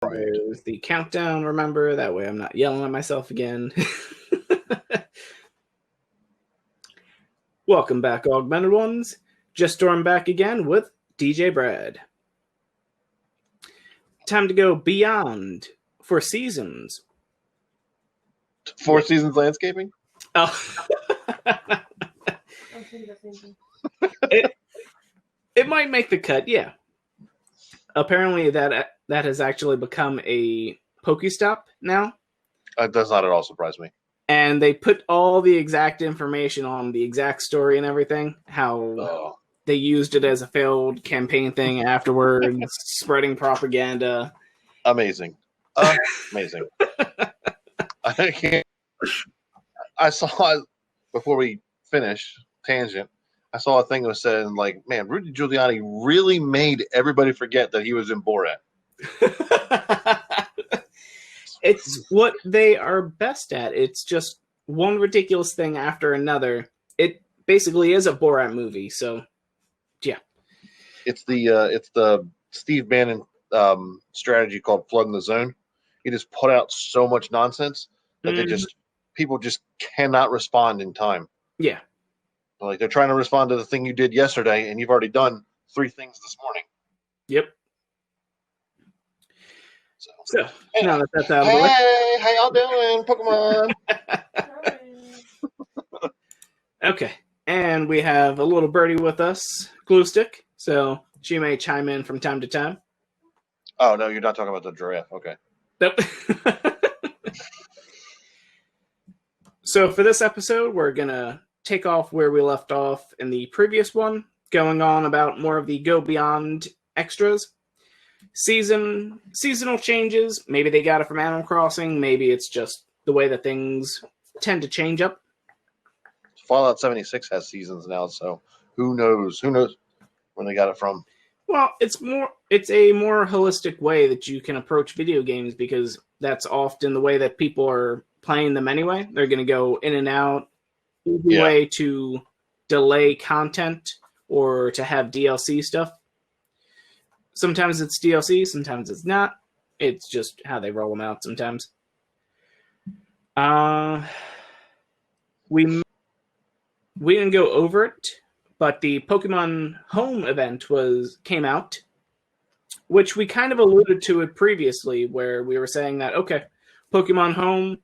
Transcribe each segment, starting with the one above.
Right. There's the countdown, remember? That way I'm not yelling at myself again. Welcome back, Augmented Ones. Just stormed back again with DJ Brad. Time to go beyond for seasons. Four Seasons Landscaping? Oh. It might make the cut, yeah. Apparently that has actually become a Pokestop now. It does not at all surprise me. And they put all the exact information on the exact story and everything. How they used it as a failed campaign thing afterwards, spreading propaganda. Amazing. Amazing. I saw, before we finish, tangent, I saw a thing that was saying, like, man, Rudy Giuliani really made everybody forget that he was in Borat. It's what they are best at. It's just one ridiculous thing after another. It basically is a Borat movie, so yeah. It's the Steve Bannon strategy called flooding the zone. He just put out so much nonsense that people just cannot respond in time. Yeah. Like, they're trying to respond to the thing you did yesterday, and you've already done 3 things this morning. Yep. So hey, now that's out of the way. Hey, how y'all doing, Pokemon? Okay, and we have a little birdie with us, Gluestick, so she may chime in from time to time. Oh, no, you're not talking about the giraffe. Okay. Nope. So for this episode, we're going to take off where we left off in the previous one, going on about more of the Go Beyond extras. Seasonal changes. Maybe they got it from Animal Crossing. Maybe it's just the way that things tend to change up. Fallout 76 has seasons now, so who knows? Who knows where they got it from? Well, it's a more holistic way that you can approach video games, because that's often the way that people are playing them anyway. They're going to go in and out. Easy way to delay content or to have DLC stuff. Sometimes it's DLC, sometimes it's not. It's just how they roll them out sometimes. We didn't go over it, but the Pokemon Home Event came out, which we kind of alluded to it previously, where we were saying that, okay, Pokemon Home,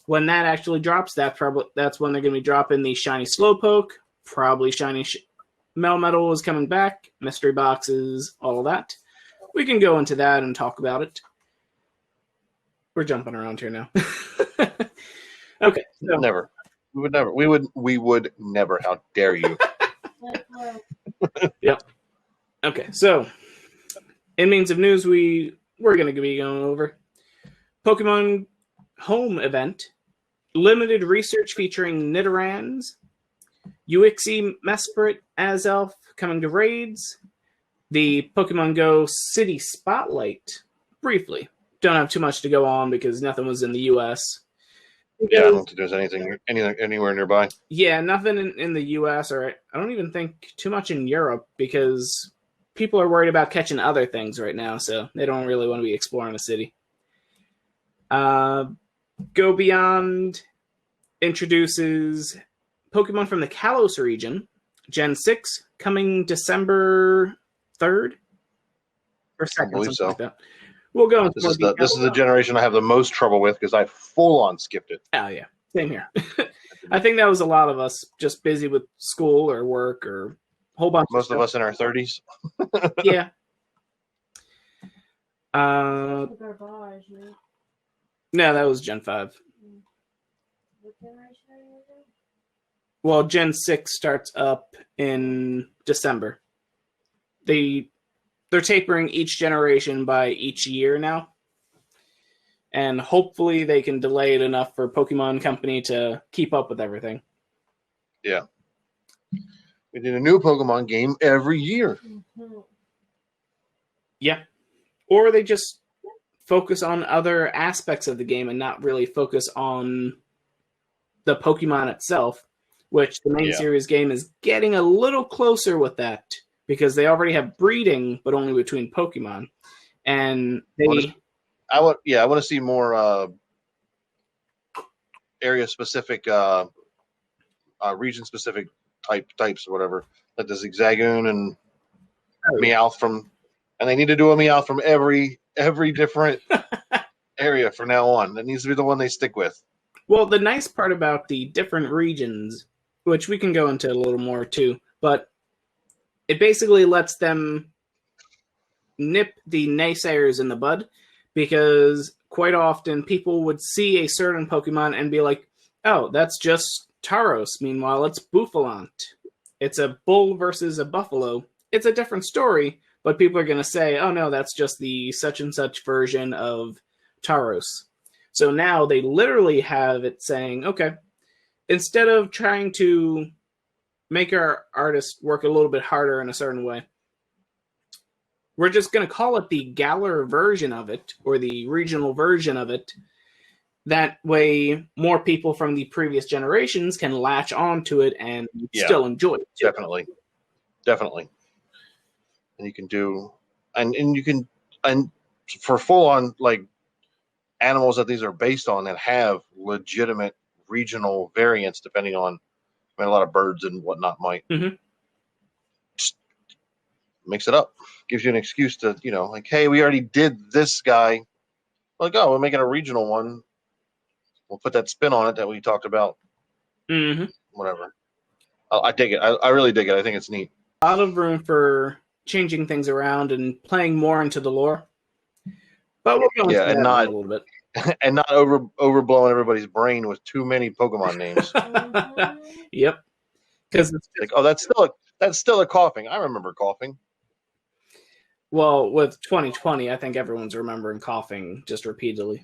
when that actually drops, that's when they're going to be dropping the shiny Slowpoke, probably shiny Melmetal is coming back, mystery boxes, all of that. We can go into that and talk about it. We're jumping around here now. Okay. So. Never. We would never. How dare you? Yep. Okay, so in means of news, we're going to be going over Pokemon Home Event, limited research featuring Nidorans, Uixie, Mesprit, Azelf coming to raids, the Pokemon Go City Spotlight, briefly. Don't have too much to go on because nothing was in the U.S. Yeah, I don't think there's anything anywhere nearby. Yeah, nothing in the U.S., or I don't even think too much in Europe, because people are worried about catching other things right now, so they don't really want to be exploring the city. Go Beyond introduces Pokemon from the Kalos region, Gen 6, coming December 3rd or 2nd. I believe so. Like that. We'll go into this is the generation I have the most trouble with, because I full-on skipped it. Oh, yeah. Same here. I think that was a lot of us just busy with school or work or a whole bunch Most of us in our 30s. Yeah. No, that was Gen 5. Well, Gen 6 starts up in December. They're tapering each generation by each year now. And hopefully they can delay it enough for Pokemon Company to keep up with everything. Yeah. We did a new Pokemon game every year. Yeah. Or they just focus on other aspects of the game and not really focus on the Pokemon itself, which the main series game is getting a little closer with that, because they already have breeding, but only between Pokemon. And I want to see more area specific, region specific types or whatever, like the Zigzagoon and Meowth from, and they need to do a Meowth from every different area from now on. That needs to be the one they stick with. Well, the nice part about the different regions, which we can go into a little more too, but it basically lets them nip the naysayers in the bud, because quite often people would see a certain Pokemon and be like, oh, that's just Tauros. Meanwhile, it's Bouffalant. It's a bull versus a buffalo. It's a different story, but people are going to say, oh no, that's just the such and such version of Tauros. So now they literally have it saying, okay, instead of trying to make our artist work a little bit harder in a certain way, we're just going to call it the Galar version of it, or the regional version of it. That way, more people from the previous generations can latch on to it and still enjoy it. Definitely. And you can do, and you can, and for full on like animals that these are based on that have legitimate regional variants, depending on, I mean, a lot of birds and whatnot might. Mm-hmm. Just mix it up, gives you an excuse to, like, hey, we already did this guy. Like, oh, we're making a regional one. We'll put that spin on it that we talked about. Mm-hmm. Whatever. I dig it. I really dig it. I think it's neat. A lot of room for changing things around and playing more into the lore. But we'll go into that not a little bit. And not overblowing everybody's brain with too many Pokemon names. Yep. Because it's like, oh, that's still a coughing. I remember coughing. Well, with 2020, I think everyone's remembering coughing just repeatedly.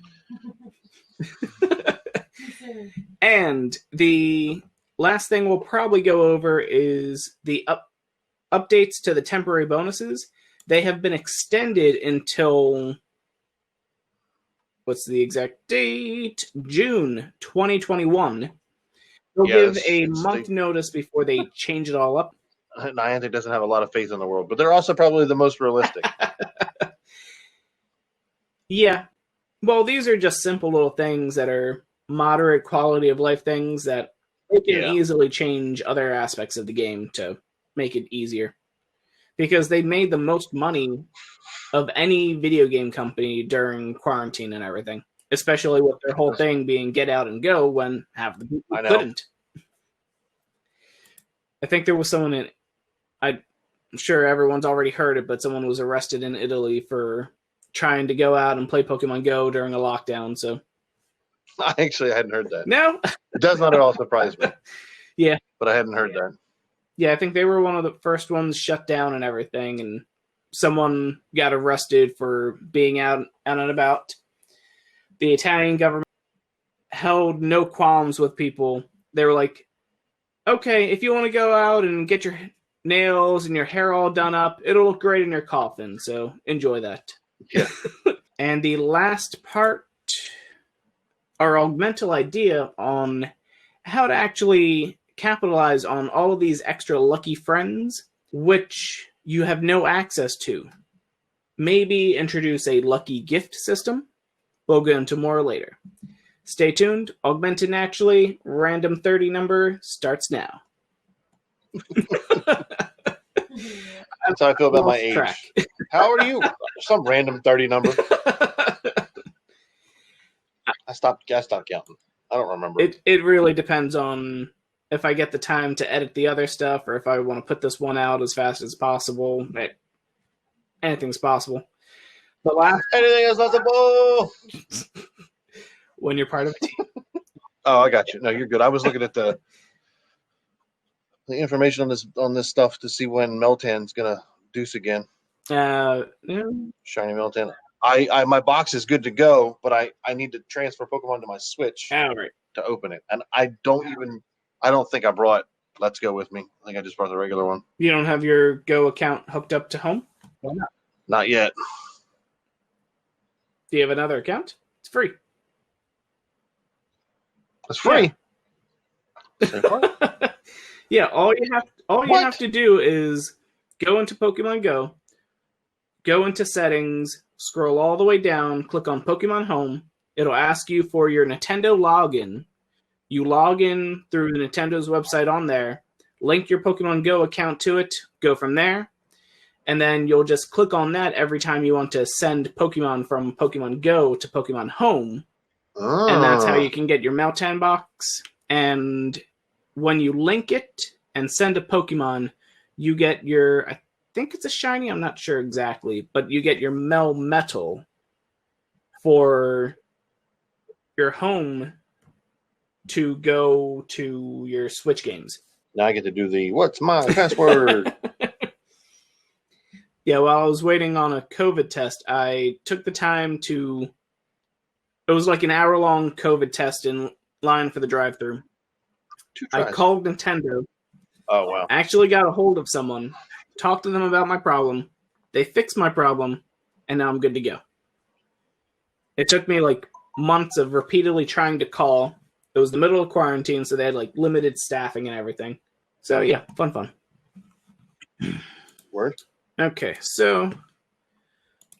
And the last thing we'll probably go over is the updates to the temporary bonuses. They have been extended until, what's the exact date? June 2021. They'll give a month notice before they change it all up. Niantic doesn't have a lot of faith in the world, but they're also probably the most realistic. Yeah. Well, these are just simple little things that are moderate quality of life things that they can easily change other aspects of the game to make it easier. Because they made the most money of any video game company during quarantine and everything. Especially with their whole thing being get out and go when half the people couldn't. I think there was someone I'm sure everyone's already heard it, but someone was arrested in Italy for trying to go out and play Pokemon Go during a lockdown. So, I hadn't heard that. No, it does not at all surprise me. Yeah, but I hadn't heard that. Yeah, I think they were one of the first ones shut down and everything, and someone got arrested for being out and about. The Italian government held no qualms with people. They were like, okay, if you want to go out and get your nails and your hair all done up, it'll look great in your coffin, so enjoy that. Yeah. And the last part, our augmental idea on how to actually capitalize on all of these extra lucky friends, which you have no access to. Maybe introduce a lucky gift system. We'll go into more later. Stay tuned. Augmented Naturally, random 30 number starts now. That's how I feel about my age. How old are you? Some random 30 number. I stopped counting. I don't remember. It really depends on if I get the time to edit the other stuff or if I want to put this one out as fast as possible. Anything's possible. Anything is possible when you're part of a team. Oh, I got you. No, you're good. I was looking at the information on this stuff to see when Meltan's gonna deuce again. Yeah. Shiny Meltan. My box is good to go, but I need to transfer Pokemon to my Switch to open it, and I don't think I brought Let's Go with me. I think I just brought the regular one. You don't have your Go account hooked up to home? Why not? Not yet. Do you have another account? It's free. It's free. Yeah, all you have to do is go into Pokemon Go, go into settings, scroll all the way down, click on Pokemon Home. It'll ask you for your Nintendo login. You log in through Nintendo's website on there, link your Pokemon Go account to it, go from there, and then you'll just click on that every time you want to send Pokemon from Pokemon Go to Pokemon Home. Oh. And that's how you can get your Meltan box. And when you link it and send a Pokemon, you get your, I think it's a shiny, I'm not sure exactly, but you get your Melmetal for your home to go to your Switch games. Now I get to do the, what's my password? Yeah, while I was waiting on a COVID test, I took the time to, it was like an hour-long COVID test in line for the drive-thru. I called Nintendo. Oh, wow. Actually got a hold of someone, talked to them about my problem. They fixed my problem, and now I'm good to go. It took me like months of repeatedly trying to call. It was the middle of quarantine, so they had like limited staffing and everything. So yeah, fun. Word. Okay, so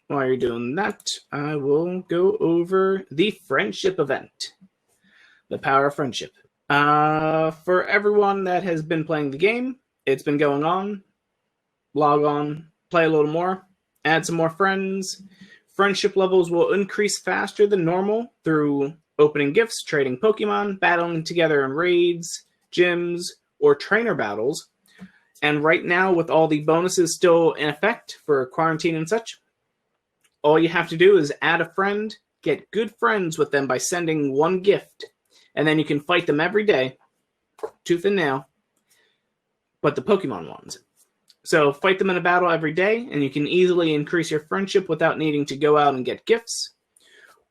while you're doing that, I will go over the friendship event. The power of friendship. For everyone that has been playing the game, it's been going on. Log on, play a little more, add some more friends. Friendship levels will increase faster than normal through opening gifts, trading Pokemon, battling together in raids, gyms, or trainer battles. And right now, with all the bonuses still in effect for quarantine and such, all you have to do is add a friend, get good friends with them by sending one gift, and then you can fight them every day, tooth and nail, but the Pokemon ones. So fight them in a battle every day, and you can easily increase your friendship without needing to go out and get gifts.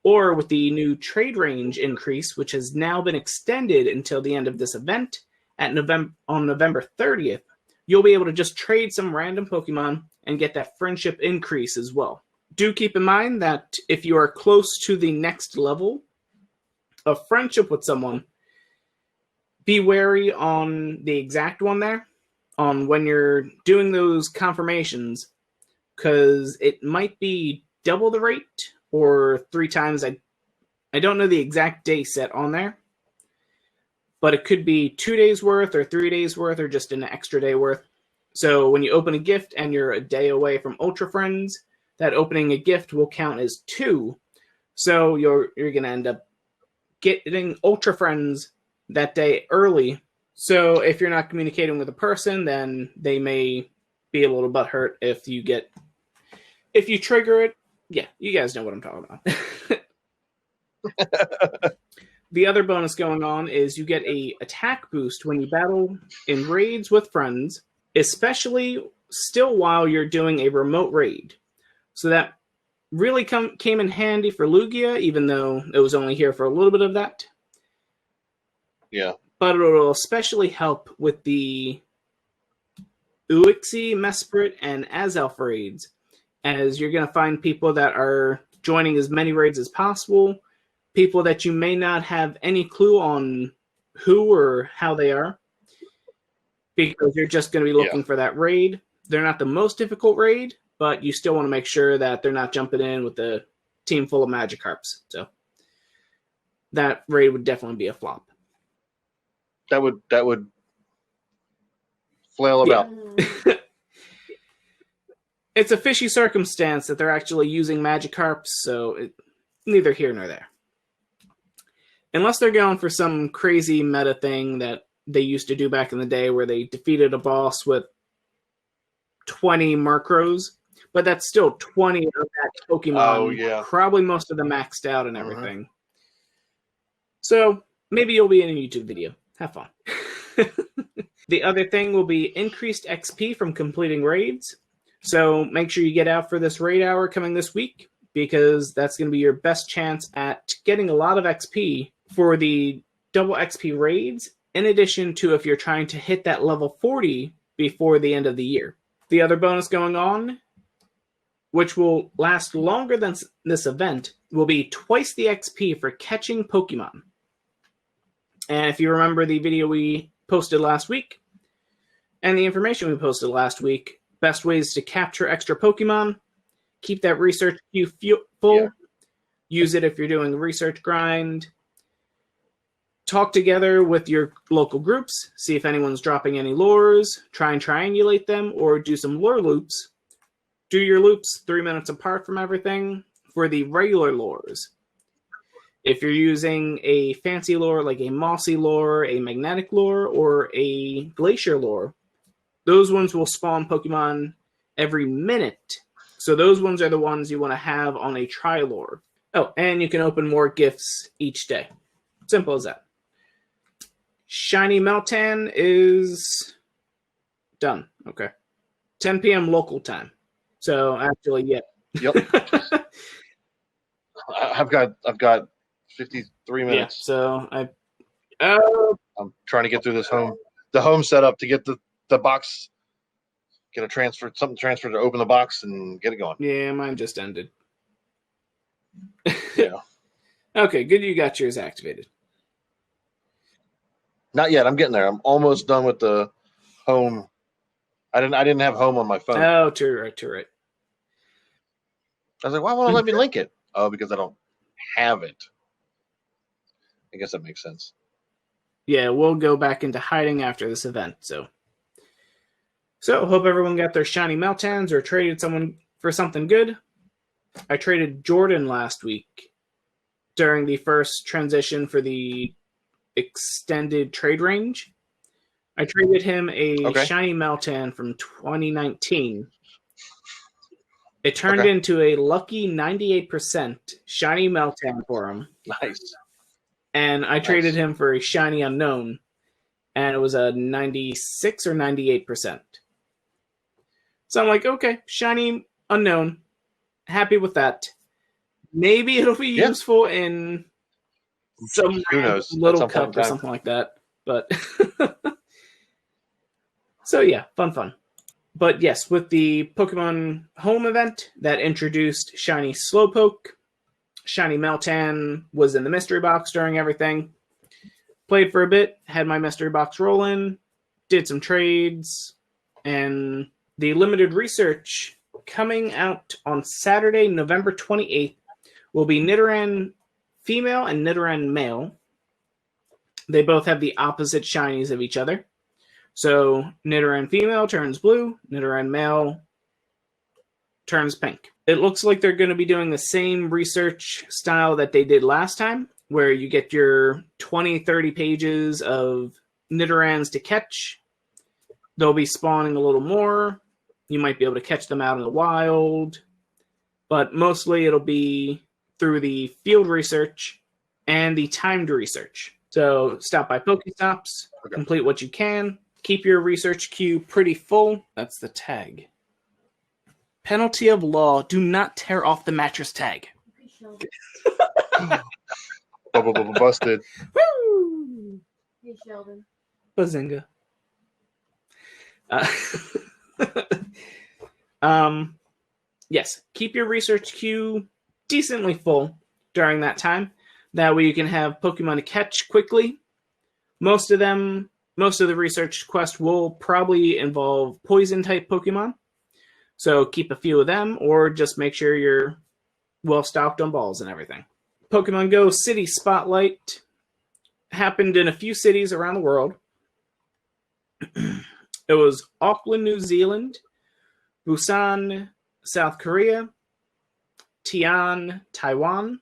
Or with the new trade range increase, which has now been extended until the end of this event, on November 30th, you'll be able to just trade some random Pokemon and get that friendship increase as well. Do keep in mind that if you are close to the next level of friendship with someone, be wary on the exact one there, on when you're doing those confirmations, because it might be double the rate or 3 times. I don't know the exact day set on there, but it could be 2 days worth or 3 days worth or just an extra day worth. So when you open a gift and you're a day away from Ultra Friends, that opening a gift will count as 2. So you're going to end up getting Ultra Friends that day early. So if you're not communicating with a person, then they may be a little butthurt if you trigger it. Yeah, you guys know what I'm talking about. The other bonus going on is you get a attack boost when you battle in raids with friends, especially still while you're doing a remote raid. So that really came in handy for Lugia, even though it was only here for a little bit of that. Yeah. But it will especially help with the Uxie, Mesprit, and Azelf raids, as you're going to find people that are joining as many raids as possible, people that you may not have any clue on who or how they are, because you're just going to be looking for that raid. They're not the most difficult raid, but you still want to make sure that they're not jumping in with a team full of Magikarps. So that raid would definitely be a flop. That would flail about. Yeah. It's a fishy circumstance that they're actually using Magikarps, so neither here nor there. Unless they're going for some crazy meta thing that they used to do back in the day where they defeated a boss with 20 Murkrows, but that's still 20 of that Pokemon. Oh, yeah. Probably most of them maxed out and everything. Uh-huh. So maybe you'll be in a YouTube video. Have fun. The other thing will be increased XP from completing raids. So make sure you get out for this raid hour coming this week, because that's going to be your best chance at getting a lot of XP for the double XP raids, in addition to if you're trying to hit that level 40 before the end of the year. The other bonus going on, which will last longer than this event, will be twice the XP for catching Pokemon. And if you remember the video we posted last week, and the information we posted last week, best ways to capture extra Pokemon, keep that research queue full. Yeah. Use it if you're doing a research grind. Talk together with your local groups. See if anyone's dropping any lures. Try and triangulate them, or do some lure loops. Do your loops 3 minutes apart from everything for the regular lures. If you're using a fancy lure like a mossy lure, a magnetic lure, or a glacier lure, those ones will spawn Pokemon every minute. So those ones are the ones you want to have on a tri-lure. Oh, and you can open more gifts each day. Simple as that. Shiny Meltan is done. Okay. 10 p.m. local time. So actually, yeah. Yep. I've got 53 minutes. Yeah, so I'm trying to get through the home setup to get the box, get something transferred to open the box and get it going. Yeah, mine just ended. Yeah. Okay, good. You got yours activated. Not yet. I'm getting there. I'm almost done with the home. I didn't have home on my phone. Oh, too right. I was like, why won't it let me link it? Oh, because I don't have it. I guess that makes sense. Yeah, we'll go back into hiding after this event. So hope everyone got their shiny Meltans or traded someone for something good. I traded Jordan last week during the first transition for the extended trade range. I traded him a shiny Meltan from 2019. It turned into a lucky 98% shiny Meltan for him. Nice. And I traded him for a shiny unknown, and it was a 96 or 98%. So I'm like, okay, shiny unknown. Happy with that. Maybe it'll be useful in some little cup or something like that. But so yeah, fun. But yes, with the Pokemon Home Event that introduced shiny Slowpoke, shiny Meltan was in the mystery box during everything. Played for a bit, had my mystery box rolling, did some trades, and the limited research coming out on Saturday, November 28th, will be Nidoran female and Nidoran male. They both have the opposite shinies of each other. So Nidoran female turns blue, Nidoran male turns pink. It looks like they're going to be doing the same research style that they did last time, where you get your 20, 30 pages of Nidorans to catch. They'll be spawning a little more. You might be able to catch them out in the wild. But mostly it'll be through the field research and the timed research. So stop by Pokestops, complete what you can, keep your research queue pretty full. That's the tag. Penalty of law, do not tear off the mattress tag. Busted. Woo! Hey, Sheldon. Bazinga. Yes, keep your research queue decently full during that time. That way you can have Pokemon to catch quickly. Most of the research quest will probably involve poison-type Pokemon. So keep a few of them, or just make sure you're well-stocked on balls and everything. Pokemon Go City Spotlight happened in a few cities around the world. It was Auckland, New Zealand, Busan, South Korea, Tian, Taiwan.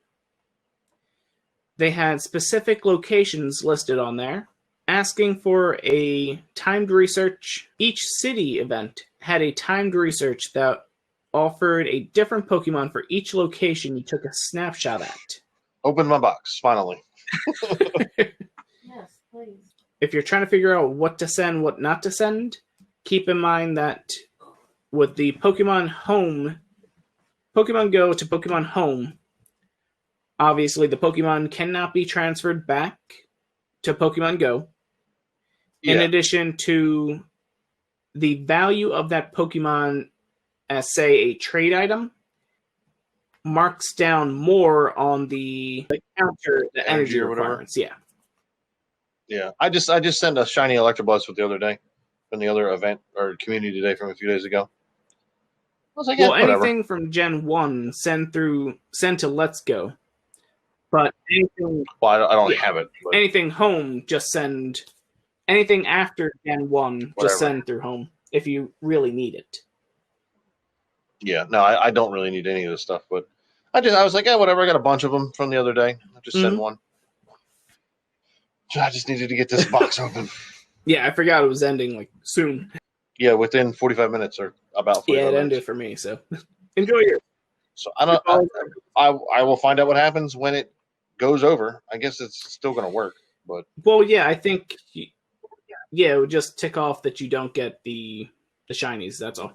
They had specific locations listed on there, asking for a timed research. Each city event had a timed research that offered a different Pokemon for each location you took a snapshot at. Open my box, finally. Yes, please. If you're trying to figure out what to send, what not to send, keep in mind that with the Pokemon Go to Pokemon Home, obviously the Pokemon cannot be transferred back to Pokemon Go. In addition to the value of that Pokemon as, say, a trade item, marks down more on the counter, the energy requirements. Yeah. I just sent a shiny Electabuzz with the other day from the other event or community day from a few days ago. was like, yeah, Well, whatever. anything from Gen 1, send to Let's Go. But anything, Well, I don't have it. But anything home, just send. Anything after Gen 1, whatever. just send through home if you really need it. Yeah, no, I don't really need any of this stuff, but I was like, yeah, whatever. I got a bunch of them from the other day. I'll just send one. I just needed to get this box open. Yeah, I forgot it was ending like soon. Yeah, within 45 minutes or about 45 Yeah, it minutes. ended for me, so enjoy yours. So I will find out what happens when it goes over. I guess it's still going to work, but well, yeah, I think it would just tick off that you don't get the shinies. That's all.